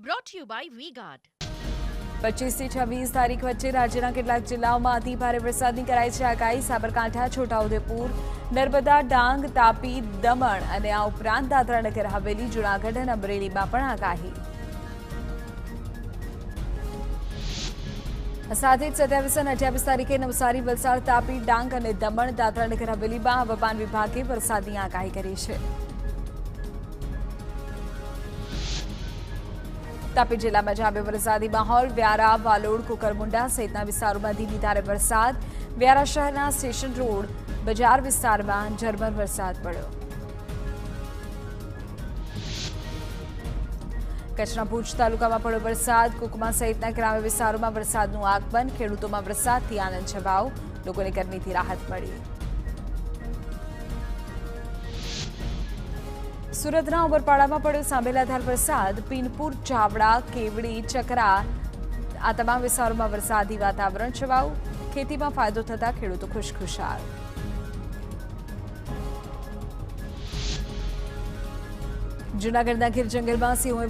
brought to you by V-Guard. 25 થી 26 તારીખ વચ્ચે રાજ્યના કેટલાક જિલ્લાઓમાં અતિ ભારે વરસાદની કરાઈ છે આગાહી. સાબરકાંઠા, છોટાઉદેપુર, નર્મદા, ડાંગ, તાપી, દમણ અને આ ઉપરાંત દાદરા નગર હવેલી, જૂનાગઢ અને અમરેલીમાં પણ આગાહી. સાથે જ 27 અને 28 તારીખે નવસારી, વલસાડ, તાપી, ડાંગ અને દમણ, દાદરા નગર હવેલીમાં હવામાન વિભાગે વરસાદની આગાહી કરી છે. તાપી જિલ્લામાં જામ્યો વરસાદી માહોલ. વ્યારા, વાલોડ, કુકરમુંડા સહિતના વિસ્તારોમાં ધીમી ધારે વરસાદ. વ્યારા શહેરના સ્ટેશન રોડ, બજાર વિસ્તારમાં ઝરમર વરસાદ પડ્યો. કચ્છના ભુજ તાલુકામાં પડ્યો વરસાદ. કુકમા સહિતના ગ્રામ્ય વિસ્તારોમાં વરસાદનું આગમન. ખેડૂતોમાં વરસાદથી આનંદ છવાયો. લોકોને ગરમીથી રાહત મળી. સુરતના ઉમરપાડામાં પડ્યો સાંભેલાધાર વરસાદ. પીનપુર, ચાવડા, કેવડી, ચકરા આ તમામ વિસ્તારોમાં વરસાદી વાતાવરણ છવાયું. ખેતીમાં ફાયદો થતા ખેડૂતો ખુશખુશાલ. જૂનાગઢના ગીર જંગલમાં સિંહોએ